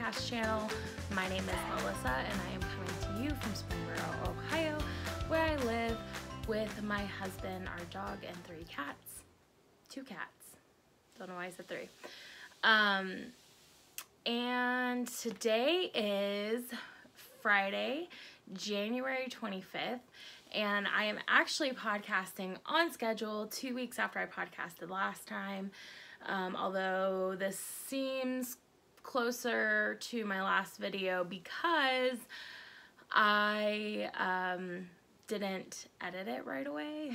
podcast channel. My name is Melissa and I am coming to you from Springboro, Ohio, where I live with my husband, our dog, and 3 cats. 2 cats. Don't know why I said 3. And today is Friday, January 25th, and I am actually podcasting on schedule 2 weeks after I podcasted last time. Although this seems closer to my last video because I didn't edit it right away.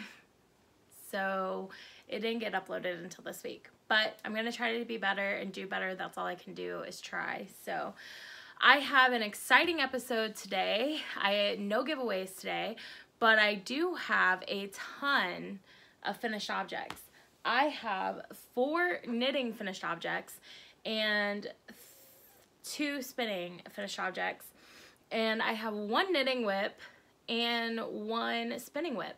So it didn't get uploaded until this week. But I'm going to try to be better and do better. That's all I can do is try. So I have an exciting episode today. No giveaways today, but I do have a ton of finished objects. I have 4 knitting finished objects and 2 spinning finished objects. And I have 1 knitting whip and 1 spinning whip.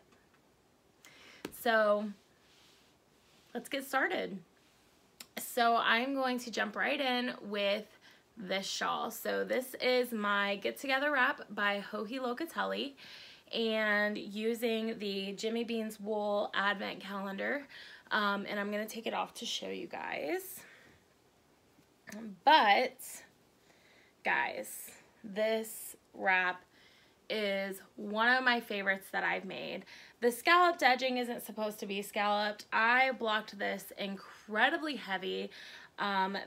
So let's get started. So I'm going to jump right in with this shawl. So this is my Get Together Wrap by Joji Locatelli, and using the Jimmy Beans Wool Advent Calendar. And I'm going to take it off to show you guys. But, guys, this wrap is one of my favorites that I've made. The scalloped edging isn't supposed to be scalloped. I blocked this incredibly heavy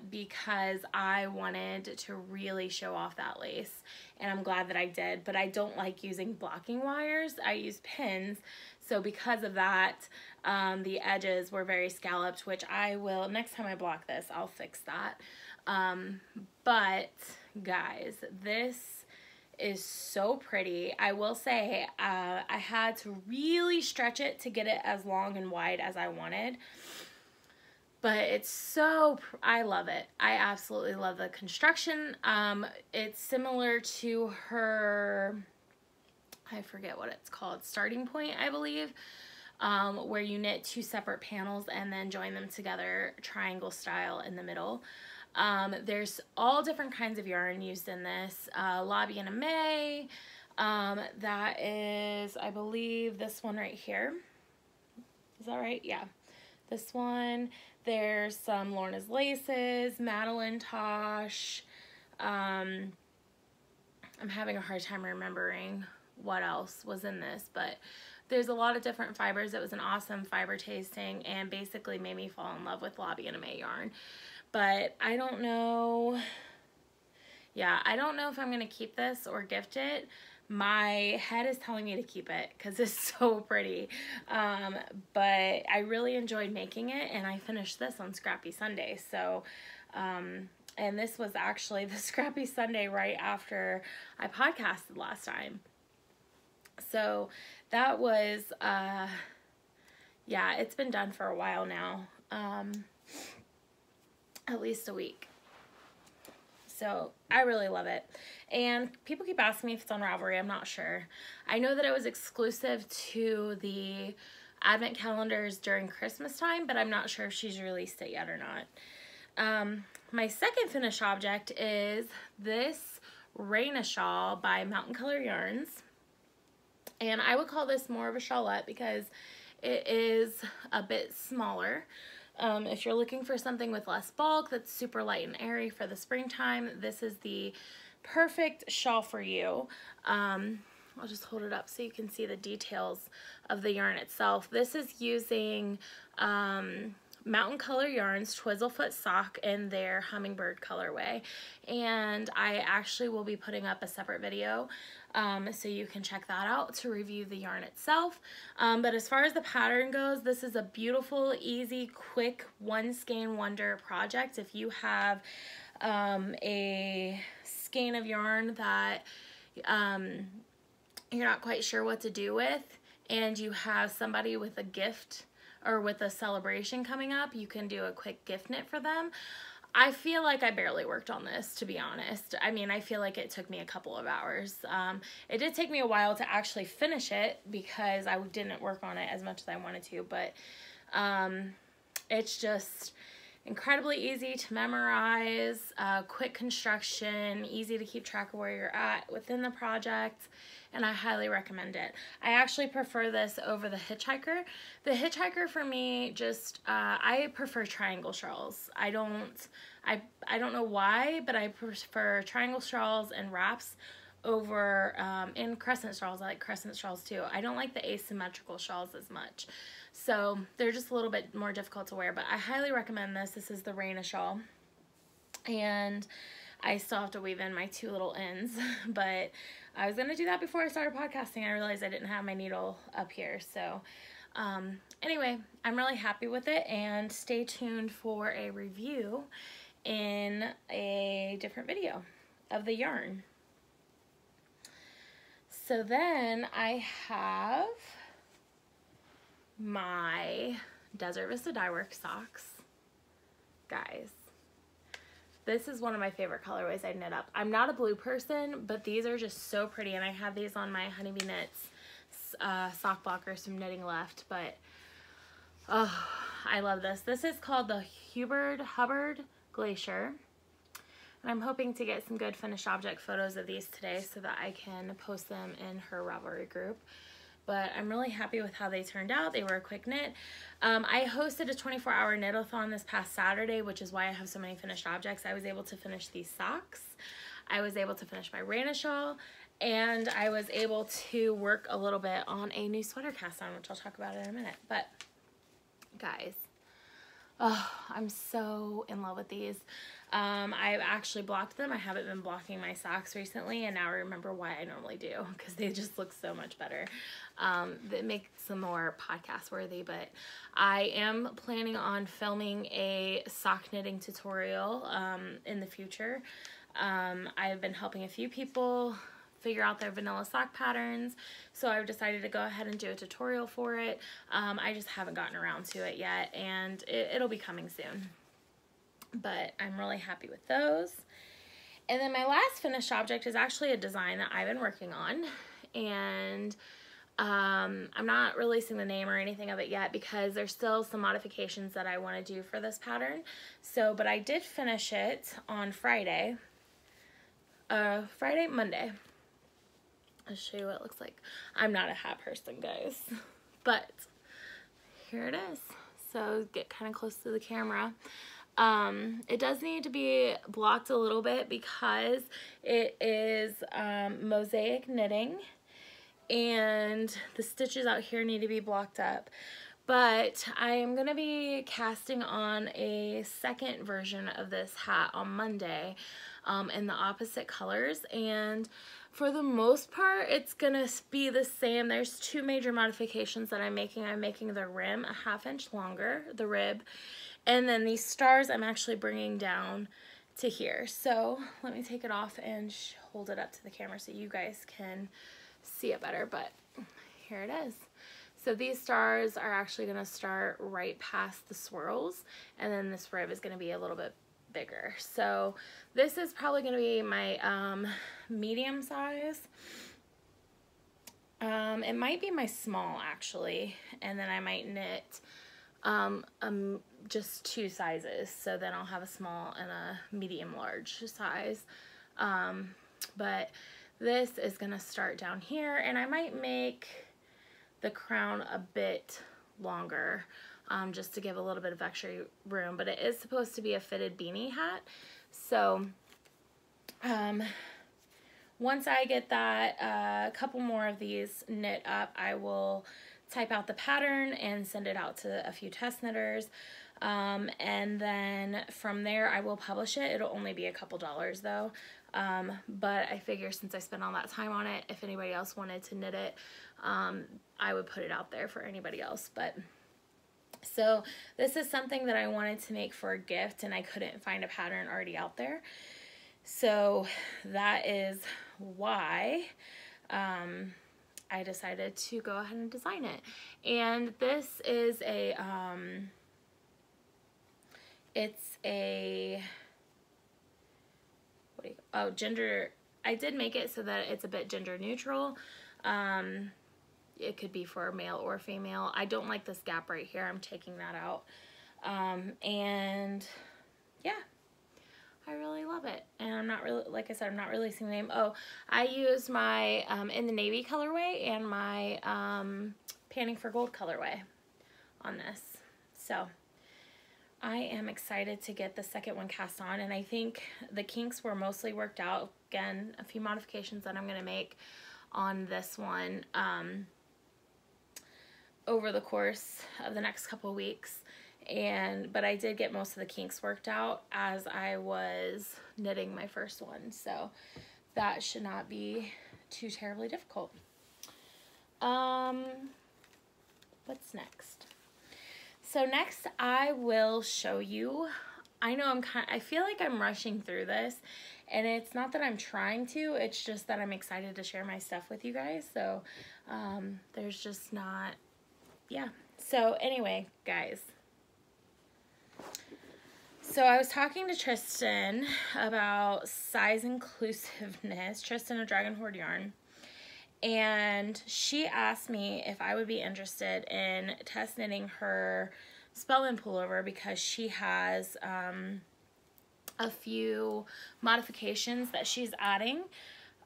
because I wanted to really show off that lace, and I'm glad that I did. But I don't like using blocking wires. I use pins, so because of that, the edges were very scalloped, which I will, next time I block this, I'll fix that. But guys, this is so pretty. I will say I had to really stretch it to get it as long and wide as I wanted. But it's so, I love it. I absolutely love the construction. It's similar to her, I forget what it's called, Starting Point, I believe, where you knit 2 separate panels and then join them together triangle style in the middle. There's all different kinds of yarn used in this. Lobby and May, that is, I believe, this one right here. Is that right? Yeah. This one. There's some Lorna's Laces, Madeline Tosh. I'm having a hard time remembering what else was in this, but there's a lot of different fibers. It was an awesome fiber tasting and basically made me fall in love with Lobby and May yarn. But I don't know. Yeah, I don't know if I'm going to keep this or gift it. My head is telling me to keep it because it's so pretty. But I really enjoyed making it, and I finished this on Scrappy Sunday. So, and this was actually the Scrappy Sunday right after I podcasted last time. So that was, yeah, it's been done for a while now. At least a week. So I really love it. And people keep asking me if it's on Revelry. I'm not sure. I know that it was exclusive to the Advent calendars during Christmas time, but I'm not sure if she's released it yet or not. My second finished object is this Raina shawl by Mountain Color Yarns. And I would call this more of a shawlette because it is a bit smaller. If you're looking for something with less bulk that's super light and airy for the springtime, this is the perfect shawl for you. I'll just hold it up so you can see the details of the yarn itself. This is using Mountain Color Yarns Twizzlefoot Sock in their Hummingbird colorway, and I actually will be putting up a separate video so you can check that out to review the yarn itself. But as far as the pattern goes, this is a beautiful, easy, quick, one skein wonder project. If you have a skein of yarn that you're not quite sure what to do with, and you have somebody with a gift or with a celebration coming up, you can do a quick gift knit for them. I feel like I barely worked on this, to be honest. I mean, I feel like it took me a couple of hours. It did take me a while to actually finish it because I didn't work on it as much as I wanted to, but it's just, incredibly easy to memorize, quick construction, easy to keep track of where you're at within the project, and I highly recommend it. I actually prefer this over the Hitchhiker. The Hitchhiker for me just, I prefer triangle shawls. I don't know why, but I prefer triangle shawls and wraps over, and crescent shawls. I like crescent shawls too. I don't like the asymmetrical shawls as much. So they're just a little bit more difficult to wear, but I highly recommend this. This is the Raina shawl. And I still have to weave in my 2 little ends, but I was going to do that before I started podcasting. I realized I didn't have my needle up here. So anyway, I'm really happy with it, and stay tuned for a review in a different video of the yarn. So then I have my Desert Vista Dye Works socks. Guys, this is one of my favorite colorways I knit up. I'm not a blue person, but these are just so pretty, and I have these on my Honeybee Knits sock blockers from Knitting Left, but oh, I love this. This is called the Hubbard Glacier, and I'm hoping to get some good finished object photos of these today so that I can post them in her Revelry group. But I'm really happy with how they turned out. They were a quick knit. I hosted a 24-hour Knit-A-Thon this past Saturday, which is why I have so many finished objects. I was able to finish these socks. I was able to finish my Raina shawl, and I was able to work a little bit on a new sweater cast on, which I'll talk about in a minute. But guys, oh, I'm so in love with these. I've actually blocked them. I haven't been blocking my socks recently, and now I remember why I normally do, because they just look so much better. That makes them more podcast worthy, but I am planning on filming a sock knitting tutorial in the future. I've been helping a few people figure out their vanilla sock patterns, so I've decided to go ahead and do a tutorial for it. I just haven't gotten around to it yet, and it'll be coming soon. But I'm really happy with those. And then my last finished object is actually a design that I've been working on, and I'm not releasing the name or anything of it yet because there's still some modifications that I want to do for this pattern. So, but I did finish it on Monday. I'll show you what it looks like. I'm not a hat person, guys, but here it is. So get kind of close to the camera. It does need to be blocked a little bit because it is mosaic knitting, and the stitches out here need to be blocked up. But I am going to be casting on a second version of this hat on Monday in the opposite colors, and for the most part it's going to be the same. There's 2 major modifications that I'm making. I'm making the rim a 1/2 inch longer, the rib, and then these stars I'm actually bringing down to here. So let me take it off and hold it up to the camera so you guys can see it better, but here it is. So these stars are actually going to start right past the swirls, and then this rib is going to be a little bit bigger. So this is probably going to be my medium size. It might be my small actually, and then I might knit just 2 sizes, so then I'll have a small and a medium large size. But this is gonna start down here, and I might make the crown a bit longer just to give a little bit of extra room, but it is supposed to be a fitted beanie hat. So once I get that, a couple more of these knit up, I will type out the pattern and send it out to a few test knitters, and then from there I will publish it. It'll only be a couple dollars though, but I figure since I spent all that time on it, if anybody else wanted to knit it, I would put it out there for anybody else. But so this is something that I wanted to make for a gift, and I couldn't find a pattern already out there, so that is why I decided to go ahead and design it. And this is a it's a gender. I did make it so that it's a bit gender neutral. It could be for male or female. I don't like this gap right here. I'm taking that out. And yeah, I really love it. And I'm not really, like I said, I'm not releasing the name. Oh, I used my in the navy colorway and my Panning for Gold colorway on this. So I am excited to get the second one cast on, and I think the kinks were mostly worked out. Again, a few modifications that I'm going to make on this one over the course of the next couple of weeks. But I did get most of the kinks worked out as I was knitting my first one, so that should not be too terribly difficult. What's next? So next I will show you, I feel like I'm rushing through this, and it's not that I'm trying to, it's just that I'm excited to share my stuff with you guys. So there's just not, yeah. So anyway, guys. So I was talking to Tristan about size inclusiveness, Tristan of Dragon Horde Yarn, and she asked me if I would be interested in test knitting her Spellman pullover because she has a few modifications that she's adding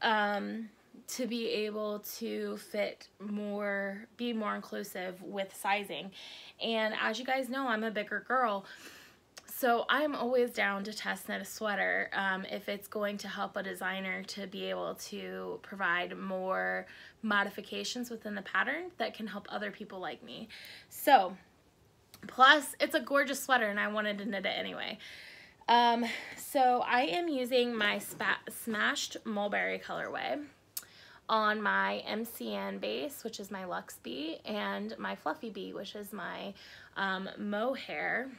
to be able to be more inclusive with sizing. And as you guys know, I'm a bigger girl. So I'm always down to test knit a sweater if it's going to help a designer to be able to provide more modifications within the pattern that can help other people like me. So, plus it's a gorgeous sweater and I wanted to knit it anyway. So I am using my Smashed Mulberry colorway on my MCN base, which is my Luxe Bee, and my Fluffy Bee, which is my mohair.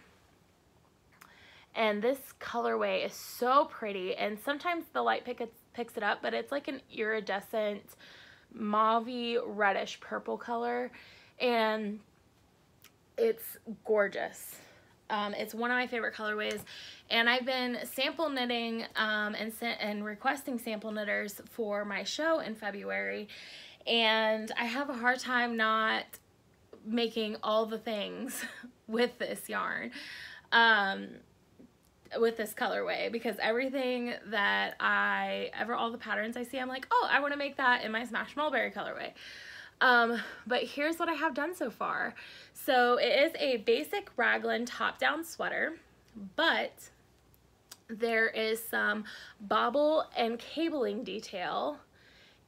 And this colorway is so pretty, and sometimes the light picks it up, but it's like an iridescent mauve-y reddish purple color, and it's gorgeous. It's one of my favorite colorways, and I've been sample knitting and requesting sample knitters for my show in February, and I have a hard time not making all the things with this yarn. With this colorway, because everything that all the patterns I see, I'm like, oh, I want to make that in my Smashed Mulberry colorway. But here's what I have done so far. So it is a basic raglan top-down sweater, but there is some bobble and cabling detail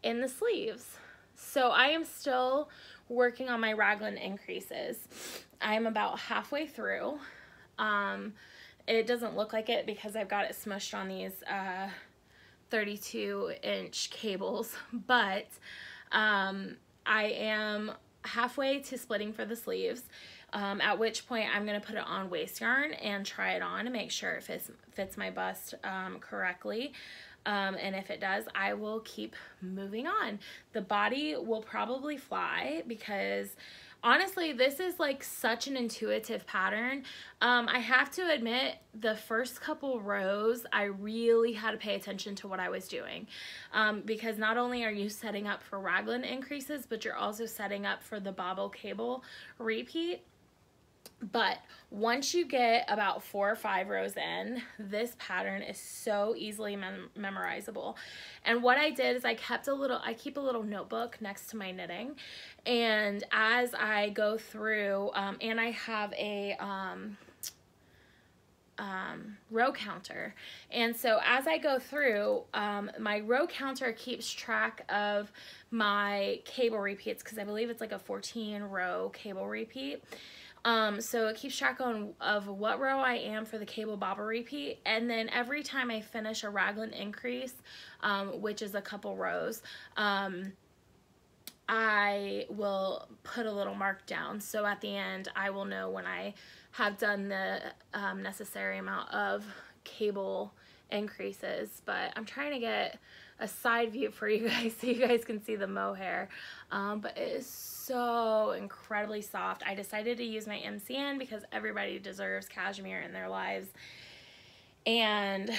in the sleeves. So I am still working on my raglan increases. I'm about halfway through. It doesn't look like it because I've got it smushed on these 32-inch cables, but I am halfway to splitting for the sleeves, at which point I'm going to put it on waist yarn and try it on and make sure it fits my bust correctly. And if it does, I will keep moving on. The body will probably fly because honestly, this is like such an intuitive pattern. I have to admit, the first couple rows, I really had to pay attention to what I was doing. Because not only are you setting up for raglan increases, but you're also setting up for the bobble cable repeat. But once you get about 4 or 5 rows in, this pattern is so easily memorizable. And what I did is I keep a little notebook next to my knitting, and as I go through, and I have a row counter, and so as I go through, my row counter keeps track of my cable repeats, because I believe it's like a 14 row cable repeat. So it keeps track of what row I am for the cable bobble repeat, and then every time I finish a raglan increase, which is a couple rows, I will put a little mark down, so at the end I will know when I have done the necessary amount of cable increases. But I'm trying to get a side view for you guys so you guys can see the mohair, but it is so incredibly soft. I decided to use my MCN because everybody deserves cashmere in their lives, and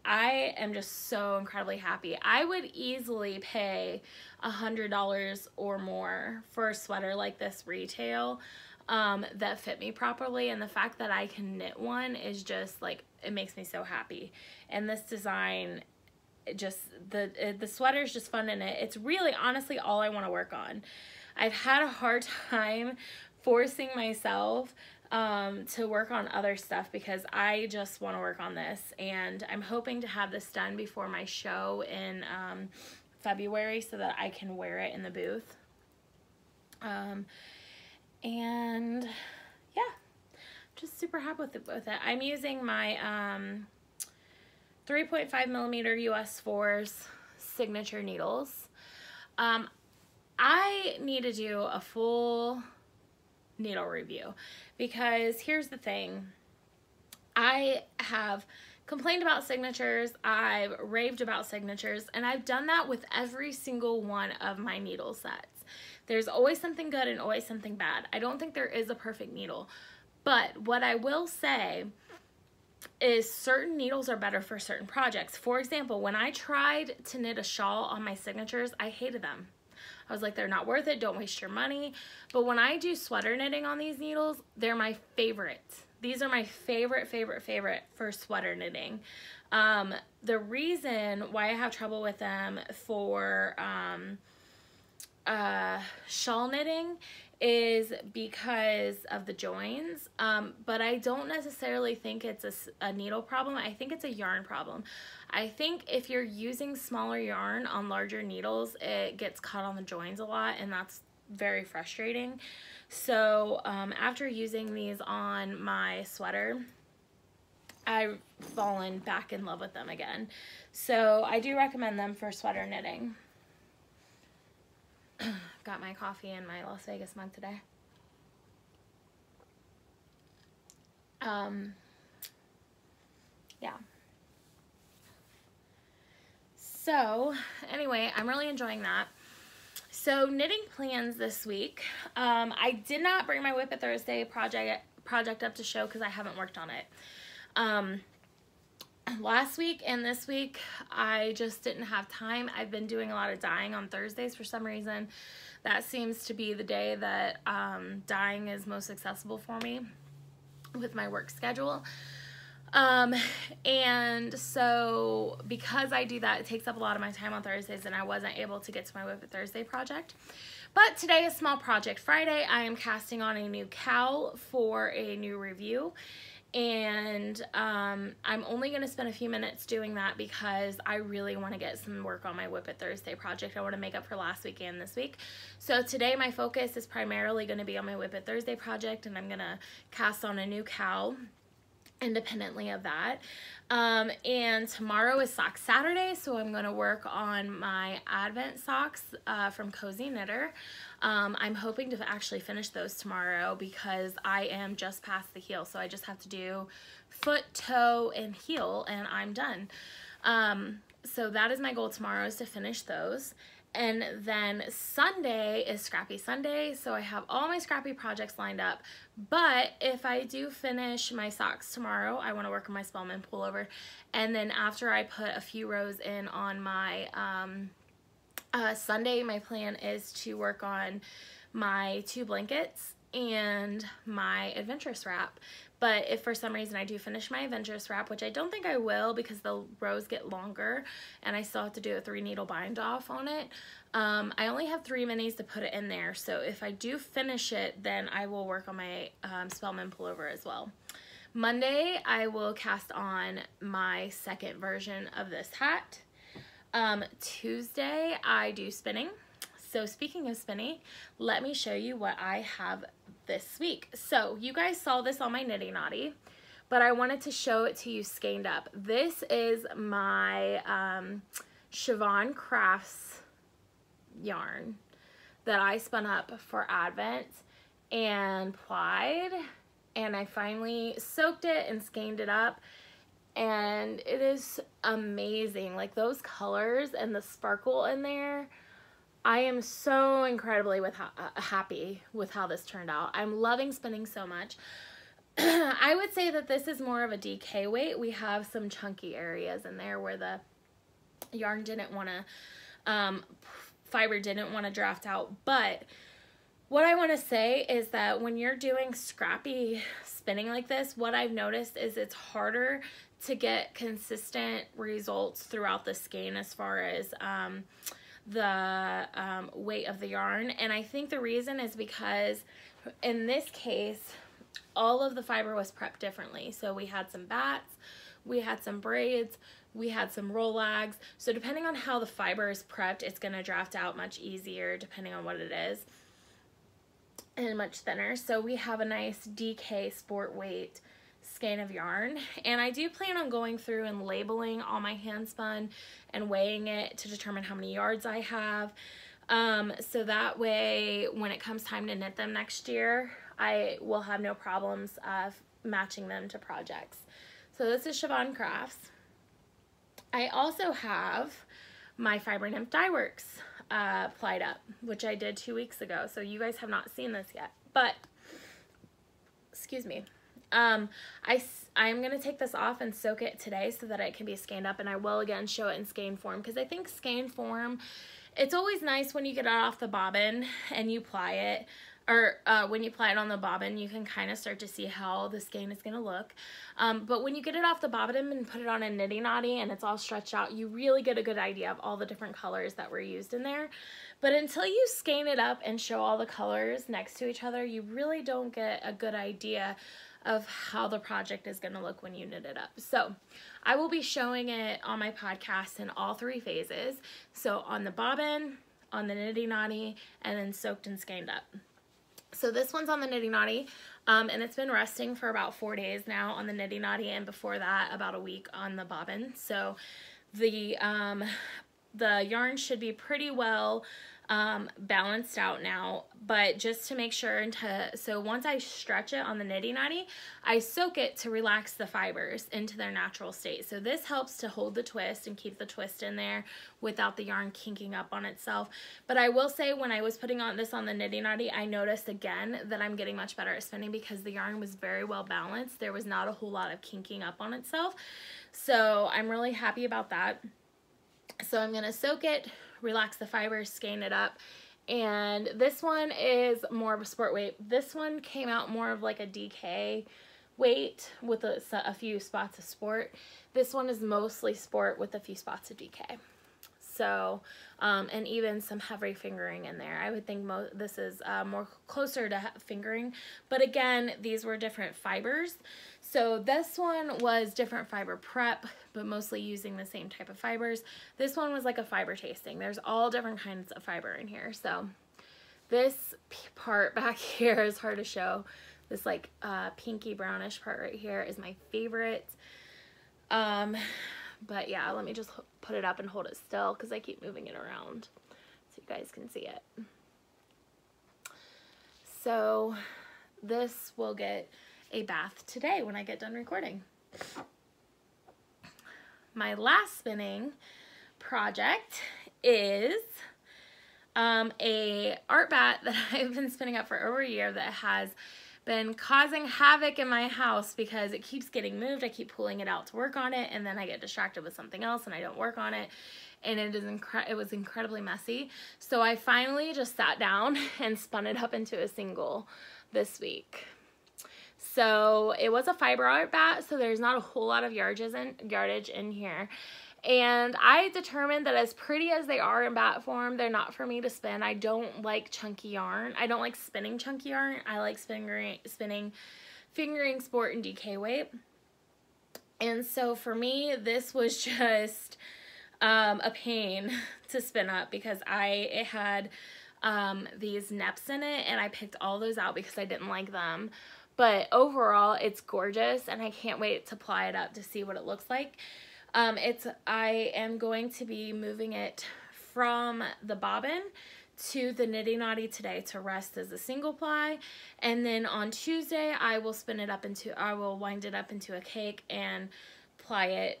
I am just so incredibly happy. I would easily pay $100 or more for a sweater like this retail, that fit me properly, and the fact that I can knit one is just like, it makes me so happy. And this design, just the sweater is just fun in it. It's really honestly all I want to work on. I've had a hard time forcing myself to work on other stuff because I just want to work on this, and I'm hoping to have this done before my show in February so that I can wear it in the booth. And yeah, just super happy with it. I'm using my 3.5 millimeter US 4s signature needles. I need to do a full needle review because here's the thing. I have complained about signatures, I've raved about signatures, and I've done that with every single one of my needle sets. There's always something good and always something bad. I don't think there is a perfect needle, but what I will say is certain needles are better for certain projects. For example, when I tried to knit a shawl on my signatures, I hated them. I was like, they're not worth it, don't waste your money. But when I do sweater knitting on these needles, they're my favorite. These are my favorite for sweater knitting. The reason why I have trouble with them for shawl knitting is because of the joins, but I don't necessarily think it's a needle problem. I think it's a yarn problem. I think if you're using smaller yarn on larger needles, it gets caught on the joins a lot, and that's very frustrating. So after using these on my sweater, I've fallen back in love with them again. So I do recommend them for sweater knitting. Got my coffee in my Las Vegas mug today. Yeah. So anyway, I'm really enjoying that. So knitting plans this week. I did not bring my Whip It Thursday project up to show because I haven't worked on it. Last week and this week, I just didn't have time. I've been doing a lot of dyeing on Thursdays for some reason. That seems to be the day that dyeing is most accessible for me with my work schedule. And so because I do that, it takes up a lot of my time on Thursdays, and I wasn't able to get to my Whip It Thursday project. But today is Small Project Friday. I am casting on a new cowl for a new review. And I'm only going to spend a few minutes doing that because I really want to get some work on my Whip It Thursday project. I want to make up for last week and this week. So today my focus is primarily going to be on my Whip It Thursday project, and I'm going to cast on a new cowl independently of that. And tomorrow is Sock Saturday, so I'm going to work on my Advent socks from Cozy Knitter. I'm hoping to actually finish those tomorrow because I am just past the heel, so I just have to do foot, toe, and heel, and I'm done. So that is my goal tomorrow, is to finish those. And then Sunday is Scrappy Sunday, so I have all my scrappy projects lined up. But if I do finish my socks tomorrow, I want to work on my Spellman pullover. And then after I put a few rows in on my Sunday, my plan is to work on my 2 blankets and my adventurous wrap. But if for some reason I do finish my adventurous wrap, which I don't think I will because the rows get longer and I still have to do a 3 needle bind off on it, I only have 3 minis to put it in there. So if I do finish it, then I will work on my Spellman pullover as well. Monday, I will cast on my second version of this hat. Tuesday, I do spinning. So speaking of spinning, let me show you what I have this week. So you guys saw this on my Knitty Naughty, but I wanted to show it to you skeined up. This is my Siobhan Crafts yarn that I spun up for Advent and plied, and I finally soaked it and skeined it up, and it is amazing. Like those colors and the sparkle in there, I am so incredibly happy with how this turned out. I'm loving spinning so much. I would say that this is more of a DK weight. We have some chunky areas in there where the yarn didn't want to, fiber didn't want to draft out, but what I want to say is that when you're doing scrappy spinning like this, what I've noticed is it's harder to get consistent results throughout the skein as far as the weight of the yarn. And I think the reason is because in this case, all of the fiber was prepped differently. So we had some bats, we had some braids, we had some roll lags. So depending on how the fiber is prepped, it's going to draft out much easier depending on what it is, and much thinner. So we have a nice DK sport weight skein of yarn, and I do plan on going through and labeling all my hand spun and weighing it to determine how many yards I have, so that way when it comes time to knit them next year, I will have no problems of matching them to projects. So this is Siobhan Crafts. I also have my Fiber Nymph Dye Works plied up, which I did 2 weeks ago. So you guys have not seen this yet, but excuse me. I'm going to take this off and soak it today so that it can be skeined up, and I will again show it in skein form, because I think skein form, it's always nice when you get it off the bobbin and you ply it, or when you ply it on the bobbin, you can kind of start to see how the skein is going to look. But when you get it off the bobbin and put it on a Knitty-Knotty and it's all stretched out, you really get a good idea of all the different colors that were used in there. But until you skein it up and show all the colors next to each other, you really don't get a good idea of how the project is going to look when you knit it up. So I will be showing it on my podcast in all 3 phases. So on the bobbin, on the Knitty-Knotty, and then soaked and skeined up. So this one's on the Knitty-Knotty, and it's been resting for about 4 days now on the Knitty-Knotty, and before that about a week on the bobbin. So the yarn should be pretty well balanced out now, but just to make sure, so once I stretch it on the Knitty-Knotty, I soak it to relax the fibers into their natural state. So this helps to hold the twist and keep the twist in there without the yarn kinking up on itself. But I will say, when I was putting this on the Knitty-Knotty, I noticed again that I'm getting much better at spinning because the yarn was very well balanced. There was not a whole lot of kinking up on itself. So I'm really happy about that. So I'm going to soak it, relax the fibers, skein it up. And this one is more of a sport weight. This one came out more of like a DK weight with a few spots of sport. This one is mostly sport with a few spots of DK. So, and even some heavy fingering in there. I would think this is more closer to fingering. But again, these were different fibers. So this one was different fiber prep, but mostly using the same type of fibers. This one was like a fiber tasting. There's all different kinds of fiber in here. So this part back here is hard to show. This like pinky brownish part right here is my favorite. But yeah, let me just put it up and hold it still because I keep moving it around so you guys can see it. So this will get a bath today when I get done recording. My last spinning project is a art bat that I've been spinning up for over a year that has been causing havoc in my house because it keeps getting moved. I keep pulling it out to work on it, and then I get distracted with something else and I don't work on it, and it was incredibly messy. So I finally just sat down and spun it up into a single this week. So it was a fiber art bat, so there's not a whole lot of yardage in here. And I determined that as pretty as they are in bat form, they're not for me to spin. I don't like chunky yarn. I don't like spinning chunky yarn. I like spinning fingering sport and DK weight. And so for me, this was just a pain to spin up because it had these neps in it, and I picked all those out because I didn't like them. But overall, it's gorgeous, and I can't wait to ply it up to see what it looks like. I am going to be moving it from the bobbin to the Knitty-Knotty today to rest as a single ply, and then on Tuesday I will wind it up into a cake and ply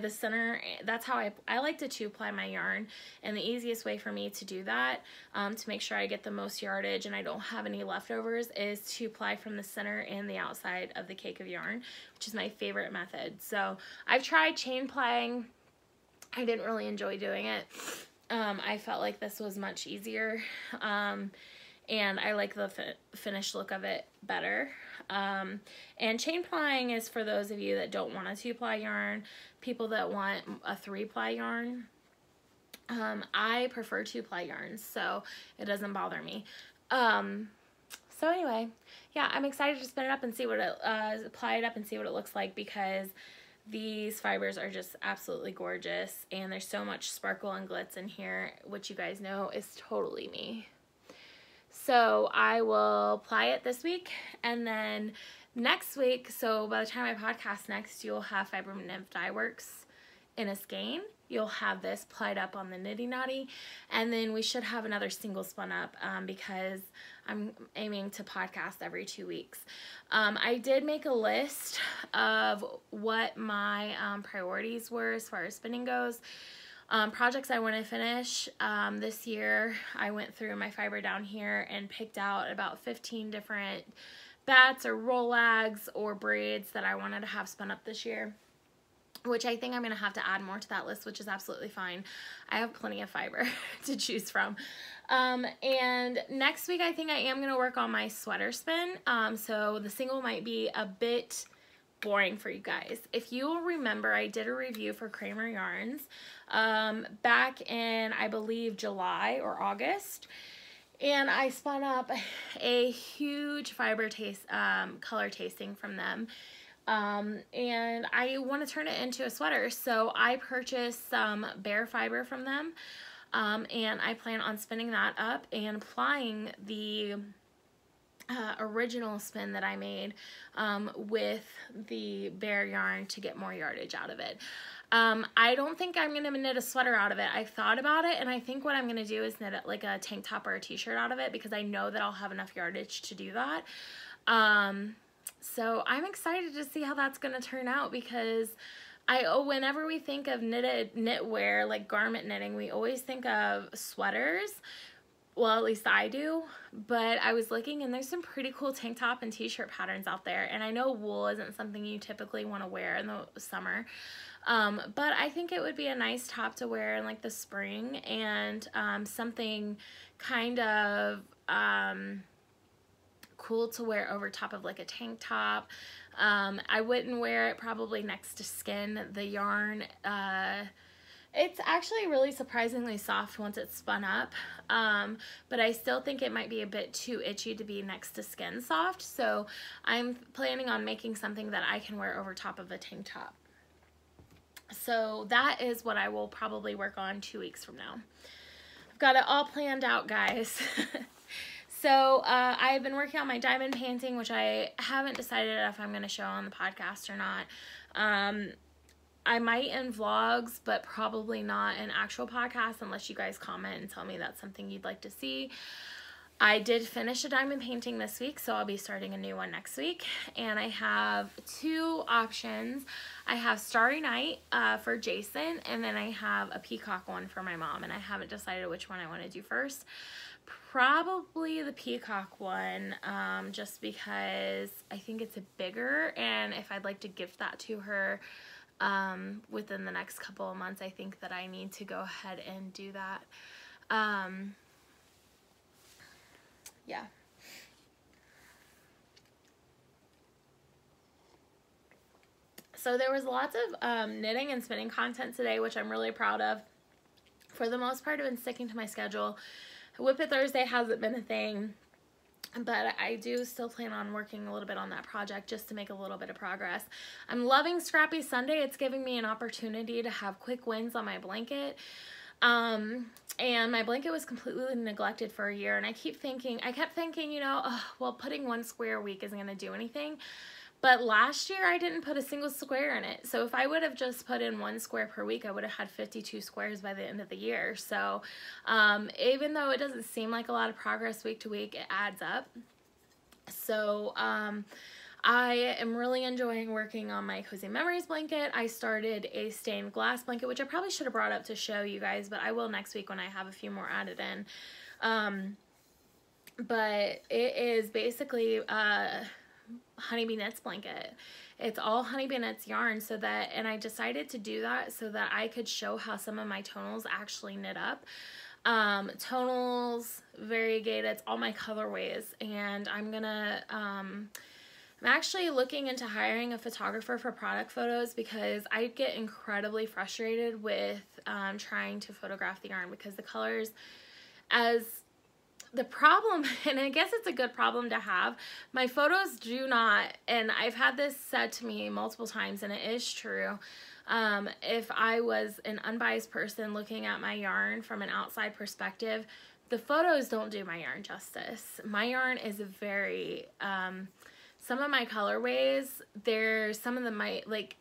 the center. That's how I like to 2-ply my yarn, and the easiest way for me to do that, to make sure I get the most yardage and I don't have any leftovers, is to ply from the center and the outside of the cake of yarn, which is my favorite method. So I've tried chain plying. I didn't really enjoy doing it. I felt like this was much easier. and I like the finished look of it better. And chain plying is for those of you that don't want a 2-ply yarn, people that want a 3-ply yarn. I prefer 2-ply yarns, so it doesn't bother me. So anyway, yeah, I'm excited to spin it up and see what it, ply it up and see what it looks like, because these fibers are just absolutely gorgeous, and there's so much sparkle and glitz in here, which you guys know is totally me. So I will ply it this week, and then next week, so by the time I podcast next, you'll have Fiber Nymph Dye Works in a skein. You'll have this plied up on the Knitty Knotty, and then we should have another single spun up because I'm aiming to podcast every 2 weeks. I did make a list of what my priorities were as far as spinning goes. Projects I want to finish this year. I went through my fiber down here and picked out about 15 different bats or roll lags or braids that I wanted to have spun up this year, which I think I'm going to have to add more to that list, which is absolutely fine. I have plenty of fiber to choose from. And next week I think I am going to work on my sweater spin. So the single might be a bit boring for you guys. If you will remember, I did a review for Kramer Yarns back in, I believe, July or August. And I spun up a huge fiber taste, color tasting from them. And I want to turn it into a sweater. So I purchased some bare fiber from them. And I plan on spinning that up and applying the original spin that I made with the bare yarn to get more yardage out of it. I don't think I'm going to knit a sweater out of it. I've thought about it, and I think what I'm going to do is knit it like a tank top or a t-shirt out of it, because I know that I'll have enough yardage to do that. So I'm excited to see how that's going to turn out, because whenever we think of knitwear, like garment knitting, we always think of sweaters. Well, at least I do, but I was looking and there's some pretty cool tank top and t-shirt patterns out there, and I know wool isn't something you typically want to wear in the summer, but I think it would be a nice top to wear in like the spring, and something kind of cool to wear over top of like a tank top. I wouldn't wear it probably next to skin. The yarn, it's actually really surprisingly soft once it's spun up, but I still think it might be a bit too itchy to be next to skin soft, so I'm planning on making something that I can wear over top of a tank top. So that is what I will probably work on 2 weeks from now. I've got it all planned out, guys. So I've been working on my diamond painting, which I haven't decided if I'm going to show on the podcast or not. I might in vlogs, but probably not in actual podcasts unless you guys comment and tell me that's something you'd like to see. I did finish a diamond painting this week, so I'll be starting a new one next week. And I have 2 options. I have Starry Night for Jason, and then I have a peacock one for my mom, and I haven't decided which one I want to do first. Probably the peacock one, just because I think it's a bigger, and if I'd like to gift that to her within the next couple of months, I think that I need to go ahead and do that. Yeah. So there was lots of knitting and spinning content today, which I'm really proud of. For the most part, I've been sticking to my schedule. Whip It Thursday hasn't been a thing, but I do still plan on working a little bit on that project just to make a little bit of progress. I'm loving Scrappy Sunday. It's giving me an opportunity to have quick wins on my blanket. And my blanket was completely neglected for a year, and I kept thinking, you know, oh, well, putting 1 square a week isn't going to do anything. But last year I didn't put a single square in it. So if I would have just put in 1 square per week, I would have had 52 squares by the end of the year. So even though it doesn't seem like a lot of progress week to week, it adds up. So I am really enjoying working on my Cozy Memories blanket. I started a stained glass blanket, which I probably should have brought up to show you guys, but I will next week when I have a few more added in. But it is basically Honeybee Knits blanket. It's all Honeybee Knits yarn, so that, and I decided to do that so that I could show how some of my tonals actually knit up. Tonals, variegated, it's all my colorways, and I'm actually looking into hiring a photographer for product photos, because I get incredibly frustrated with trying to photograph the yarn, because the colors, as the problem, and I guess it's a good problem to have, my photos do not, and I've had this said to me multiple times, and it is true, if I was an unbiased person looking at my yarn from an outside perspective, the photos don't do my yarn justice. My yarn is very, some of my colorways, some of them might, like,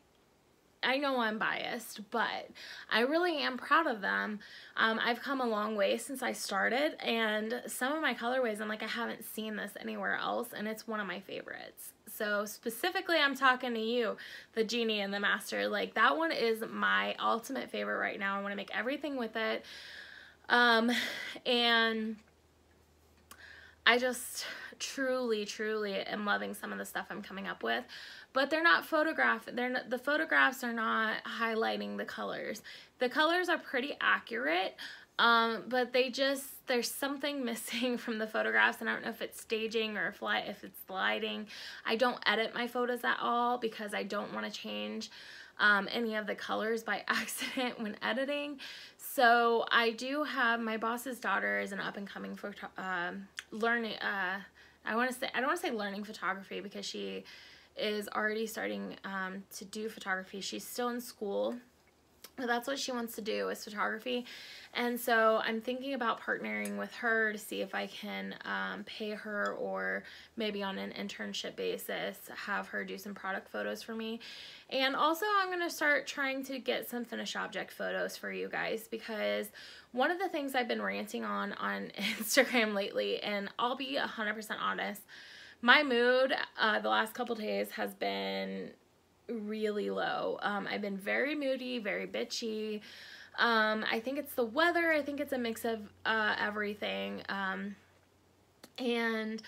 I know I'm biased, but I really am proud of them. I've come a long way since I started, and some of my colorways, I'm like, I haven't seen this anywhere else, and it's one of my favorites. So specifically, I'm talking to you, the Genie and the Master. Like, that one is my ultimate favorite right now. I want to make everything with it. And I just truly am loving some of the stuff I'm coming up with, but they're not the photographs are not highlighting the colors. The colors are pretty accurate, but there's something missing from the photographs, and I don't know if it's staging or if it's lighting. I don't edit my photos at all, because I don't want to change any of the colors by accident when editing. So I do have, my boss's daughter is an up-and-coming learning, I don't want to say learning photography, because she is already starting to do photography. She's still in school, but that's what she wants to do, is photography. And so I'm thinking about partnering with her to see if I can pay her, or maybe on an internship basis have her do some product photos for me. And also I'm going to start trying to get some finished object photos for you guys, because one of the things I've been ranting on Instagram lately, and I'll be 100% honest, my mood the last couple days has been really low. I've been very moody, very bitchy. I think it's the weather. I think it's a mix of everything. And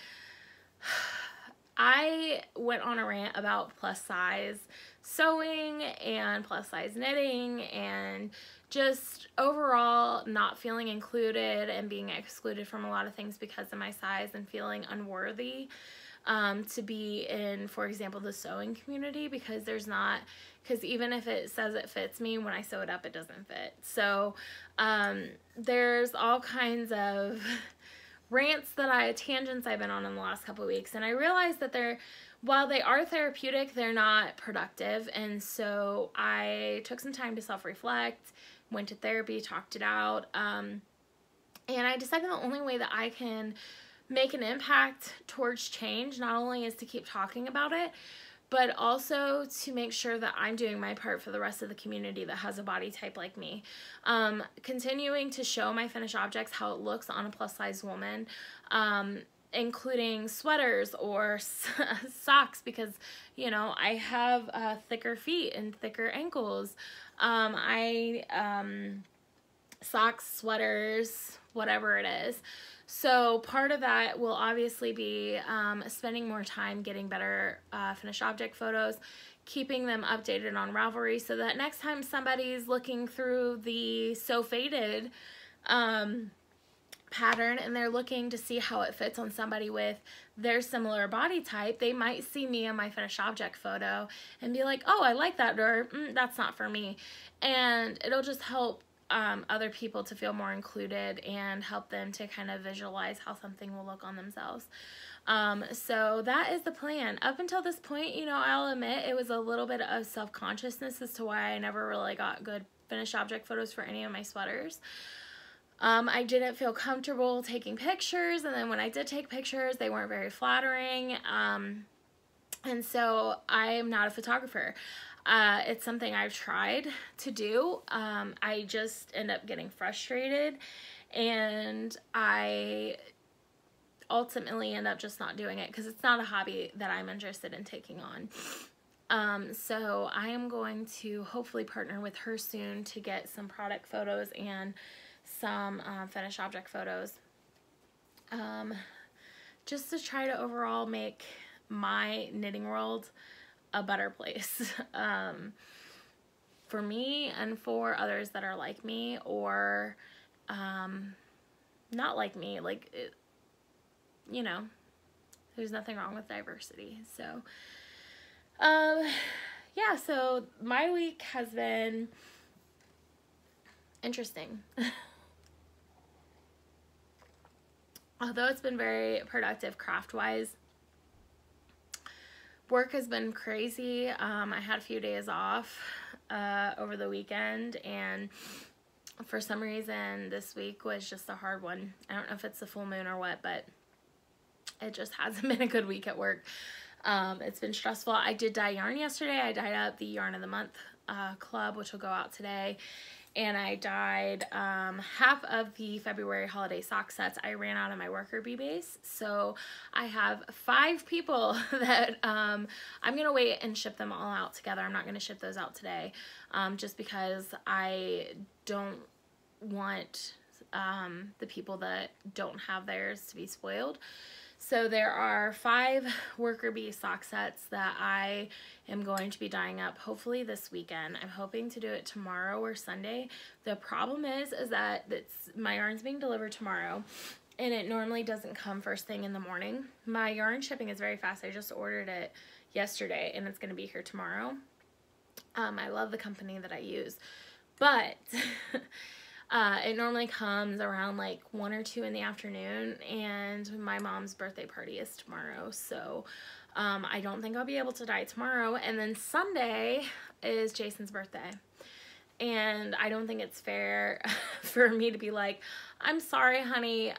I went on a rant about plus size sewing and plus size knitting, and just overall not feeling included and being excluded from a lot of things because of my size, and feeling unworthy to be in, for example, the sewing community, because even if it says it fits me, when I sew it up, it doesn't fit. So there's all kinds of tangents I've been on in the last couple of weeks, and I realized that while they are therapeutic, they're not productive. And so I took some time to self-reflect, went to therapy, talked it out, and I decided the only way that I can make an impact towards change not only is to keep talking about it, but also to make sure that I'm doing my part for the rest of the community that has a body type like me. Continuing to show my finished objects, how it looks on a plus size woman, including sweaters or socks, because, you know, I have thicker feet and thicker ankles. Socks, sweaters, whatever it is. So part of that will obviously be spending more time getting better finished object photos, keeping them updated on Revelry, so that next time somebody's looking through the So Faded pattern and they're looking to see how it fits on somebody with their similar body type, they might see me in my finished object photo and be like, oh, I like that, or that's not for me. And it'll just help other people to feel more included and help them to kind of visualize how something will look on themselves. So that is the plan. Up until this point, you know, I'll admit it was a little bit of self-consciousness as to why I never really got good finished object photos for any of my sweaters. I didn't feel comfortable taking pictures, and then when I did take pictures, they weren't very flattering. And so I am not a photographer. It's something I've tried to do. I just end up getting frustrated, and I ultimately end up just not doing it because it's not a hobby that I'm interested in taking on. So I am going to hopefully partner with her soon to get some product photos and some finished object photos, just to try to overall make my knitting world a better place for me and for others that are like me or not like me. Like, you know, there's nothing wrong with diversity. So, yeah, so my week has been interesting. Although it's been very productive craft-wise, work has been crazy. I had a few days off over the weekend, and for some reason this week was just a hard one. I don't know if it's the full moon or what, but it just hasn't been a good week at work. It's been stressful. I did dye yarn yesterday. I dyed up the Yarn of the Month club, which will go out today. And I dyed half of the February holiday sock sets. I ran out of my worker bee base. So I have 5 people that I'm going to wait and ship them all out together. I'm not going to ship those out today just because I don't want the people that don't have theirs to be spoiled. So there are 5 worker bee sock sets that I am going to be dyeing up hopefully this weekend. I'm hoping to do it tomorrow or Sunday. The problem is that my yarn's being delivered tomorrow, and it normally doesn't come first thing in the morning. My yarn shipping is very fast. I just ordered it yesterday, and it's going to be here tomorrow. I love the company that I use, but it normally comes around like 1 or 2 in the afternoon, and my mom's birthday party is tomorrow, so I don't think I'll be able to dye tomorrow. And then Sunday is Jason's birthday, and I don't think it's fair for me to be like, I'm sorry, honey,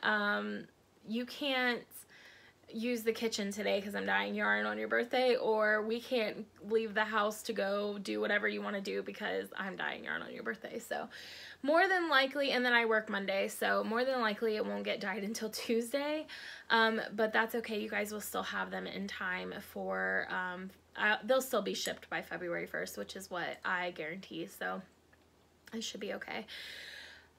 you can't use the kitchen today because I'm dyeing yarn on your birthday, or we can't leave the house to go do whatever you want to do because I'm dyeing yarn on your birthday. So more than likely, and then I work Monday, so more than likely it won't get dyed until Tuesday, but that's okay. You guys will still have them in time for, they'll still be shipped by February 1st, which is what I guarantee, so it should be okay.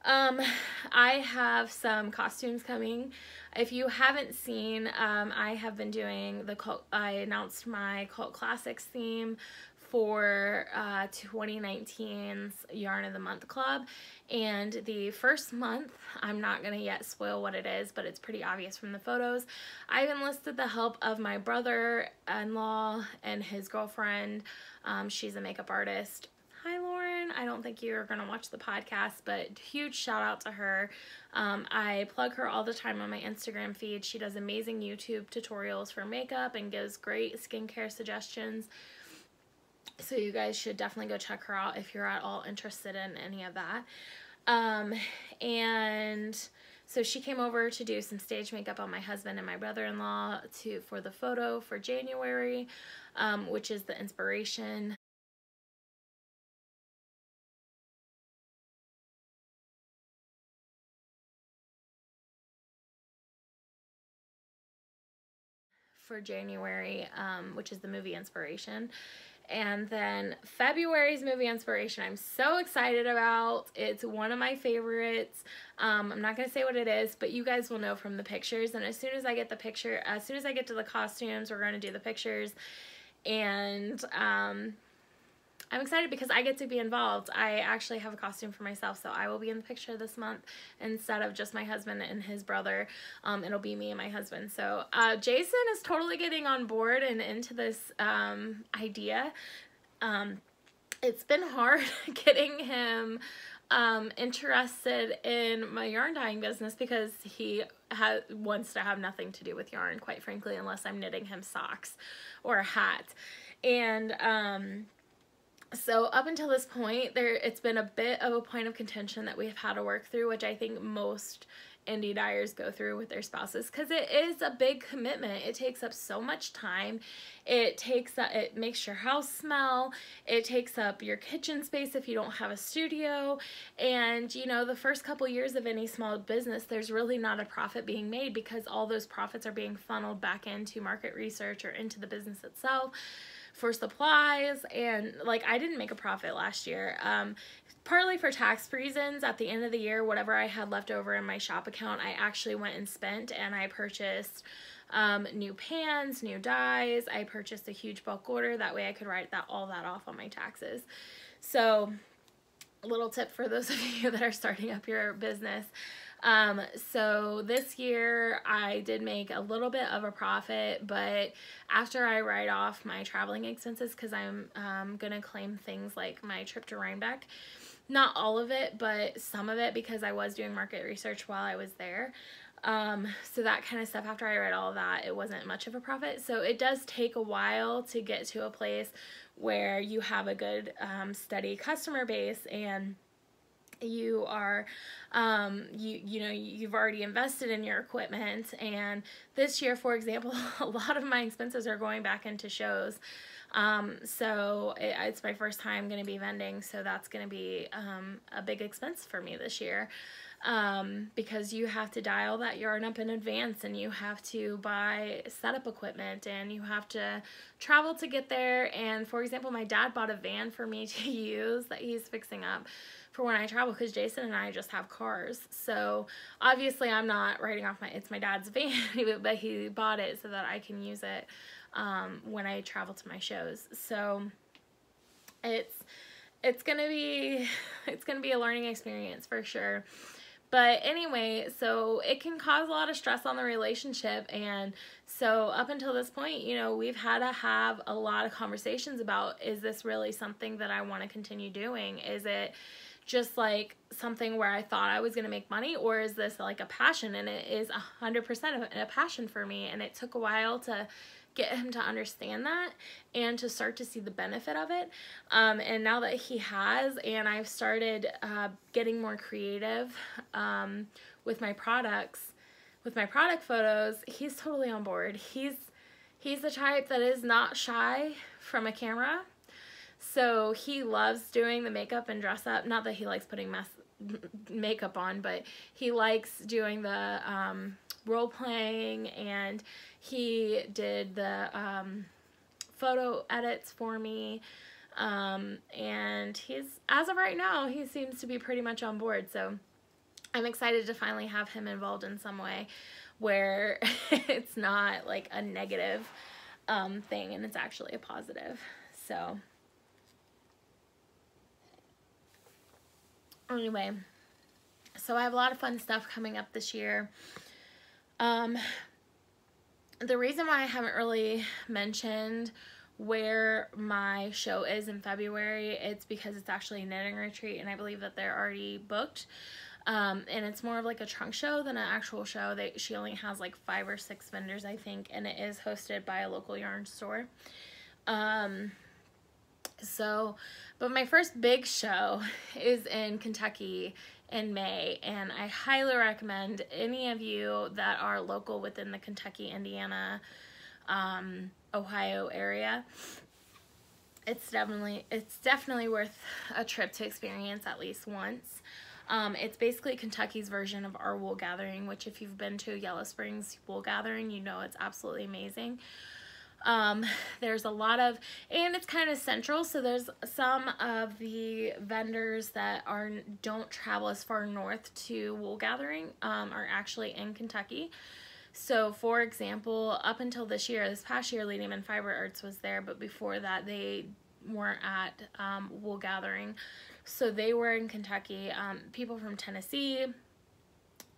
I have some costumes coming. If you haven't seen, I have been doing I announced my Cult Classics theme for 2019's Yarn of the Month Club, and the first month, I'm not going to yet spoil what it is, but it's pretty obvious from the photos. I've enlisted the help of my brother-in-law and his girlfriend. She's a makeup artist. Hi, Lauren. I don't think you're going to watch the podcast, but huge shout out to her. I plug her all the time on my Instagram feed. She does amazing YouTube tutorials for makeup and gives great skincare suggestions. So you guys should definitely go check her out if you're at all interested in any of that. And so she came over to do some stage makeup on my husband and my brother-in-law for the photo for January, which is the inspiration for January, which is the movie inspiration. And then February's movie inspiration I'm so excited about. It's one of my favorites. I'm not going to say what it is, but you guys will know from the pictures. And as soon as I get to the costumes, we're going to do the pictures. And I'm excited because I get to be involved. I actually have a costume for myself, so I will be in the picture this month instead of just my husband and his brother. It'll be me and my husband. So Jason is totally getting on board and into this idea. It's been hard getting him interested in my yarn dyeing business because he wants to have nothing to do with yarn, quite frankly, unless I'm knitting him socks or a hat. And so up until this point, it's been a bit of a point of contention that we've had to work through, which I think most indie dyers go through with their spouses, because it is a big commitment. It takes up so much time. It makes your house smell. It takes up your kitchen space if you don't have a studio. And you know, the first couple years of any small business, there's really not a profit being made because all those profits are being funneled back into market research or into the business itself for supplies. And like, I didn't make a profit last year, partly for tax reasons. At the end of the year, whatever I had left over in my shop account, I actually went and spent, and I purchased new pans, new dyes. I purchased a huge bulk order. That way I could write all that off on my taxes. So a little tip for those of you that are starting up your business. So this year I did make a little bit of a profit, but after I write off my traveling expenses, because I'm going to claim things like my trip to Rhinebeck, not all of it, but some of it, because I was doing market research while I was there. So that kind of stuff, after I read all that, it wasn't much of a profit. So it does take a while to get to a place where you have a good, steady customer base, and you are, you know, you've already invested in your equipment. And this year, for example, a lot of my expenses are going back into shows. So it's my first time going to be vending, so that's going to be, a big expense for me this year. Because you have to dial that yarn up in advance, and you have to buy setup equipment, and you have to travel to get there. And for example, my dad bought a van for me to use that he's fixing up for when I travel, because Jason and I just have cars. So obviously I'm not writing off it's my dad's van, but he bought it so that I can use it when I travel to my shows. So it's gonna be a learning experience for sure. But anyway, so it can cause a lot of stress on the relationship. And so up until this point, you know, we've had to have a lot of conversations about, is this really something that I want to continue doing? Is it just like something where I thought I was going to make money, or is this like a passion? And it is 100% a passion for me. And it took a while to get him to understand that and to start to see the benefit of it. And now that he has, and I've started getting more creative with my products, with my product photos, he's totally on board. He's the type that is not shy from a camera. So he loves doing the makeup and dress up. Not that he likes putting makeup on, but he likes doing the role playing, and he did the photo edits for me. And he's, as of right now, he seems to be pretty much on board. So I'm excited to finally have him involved in some way where it's not like a negative thing, and it's actually a positive. So anyway, so I have a lot of fun stuff coming up this year. The reason why I haven't really mentioned where my show is in February, it's because it's actually a knitting retreat, and I believe that they're already booked. And it's more of like a trunk show than an actual show. She only has like 5 or 6 vendors, I think, and it is hosted by a local yarn store. But my first big show is in Kentucky in May, and I highly recommend any of you that are local within the Kentucky, Indiana, Ohio area. It's definitely worth a trip to experience at least once. It's basically Kentucky's version of our wool gathering, which if you've been to Yellow Springs wool gathering, you know it's absolutely amazing. There's a lot of, and it's kind of central, so there's some of the vendors that don't travel as far north to wool gathering, are actually in Kentucky. So for example, up until this past year, Lady and Fiber Arts was there, but before that they weren't at wool gathering. So they were in Kentucky. People from Tennessee,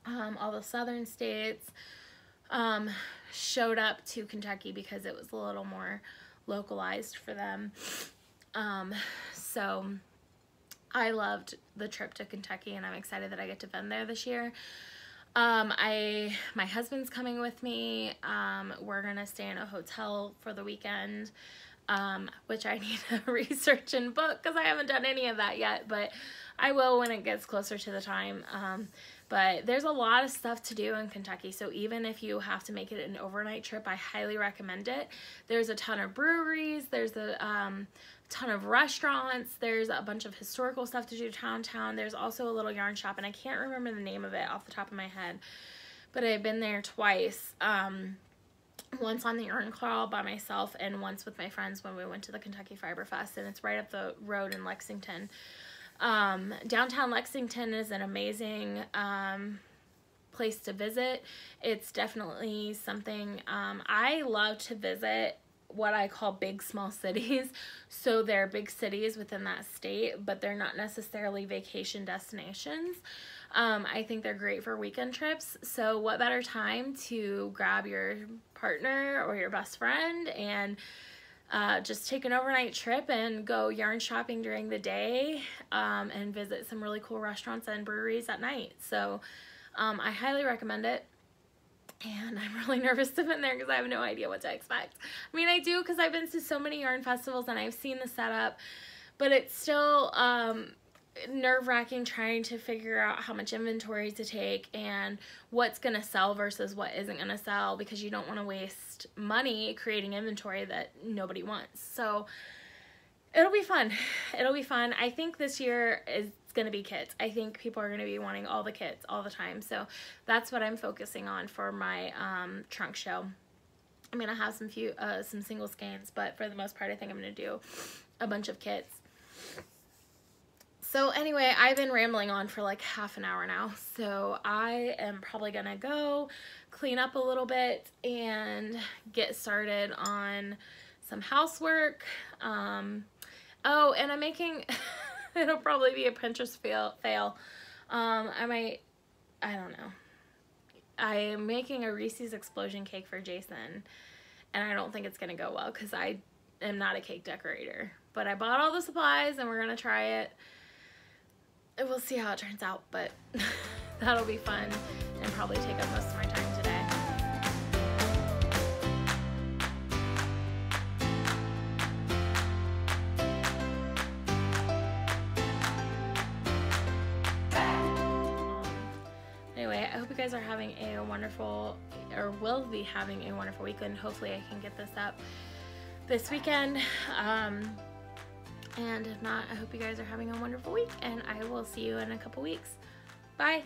all the southern states, showed up to Kentucky because it was a little more localized for them. So I loved the trip to Kentucky, and I'm excited that I get to vend there this year. My husband's coming with me. We're gonna stay in a hotel for the weekend, which I need to research and book because I haven't done any of that yet, but I will when it gets closer to the time. But there's a lot of stuff to do in Kentucky, so even if you have to make it an overnight trip, I highly recommend it. There's a ton of breweries, there's a ton of restaurants, there's a bunch of historical stuff to do downtown. There's also a little yarn shop, and I can't remember the name of it off the top of my head, but I've been there twice. Once on the yarn crawl by myself, and once with my friends when we went to the Kentucky Fiber Fest, and it's right up the road in Lexington. Downtown Lexington is an amazing place to visit. It's definitely something I love to visit, what I call big small cities. So they're big cities within that state, but they're not necessarily vacation destinations. I think they're great for weekend trips. So what better time to grab your partner or your best friend and just take an overnight trip and go yarn shopping during the day, and visit some really cool restaurants and breweries at night. So I highly recommend it. And I'm really nervous to be there because I have no idea what to expect. I mean, I do because I've been to so many yarn festivals and I've seen the setup, but it's still nerve-wracking trying to figure out how much inventory to take and what's going to sell versus what isn't going to sell, because you don't want to waste money creating inventory that nobody wants. So it'll be fun. It'll be fun. I think this year is going to be kits. I think people are going to be wanting all the kits all the time. So that's what I'm focusing on for my trunk show. I mean, I have some single skeins, but for the most part, I think I'm going to do a bunch of kits. So anyway, I've been rambling on for like half an hour now, so I am probably gonna go clean up a little bit and get started on some housework. Oh, and I'm making, it'll probably be a Pinterest fail. I don't know. I am making a Reese's explosion cake for Jason, and I don't think it's gonna go well because I am not a cake decorator. But I bought all the supplies and we're gonna try it. We'll see how it turns out, but that'll be fun and probably take up most of my time today. Anyway, I hope you guys are having a wonderful, or will be having a wonderful weekend. Hopefully I can get this up this weekend. And if not, I hope you guys are having a wonderful week, and I will see you in a couple weeks. Bye.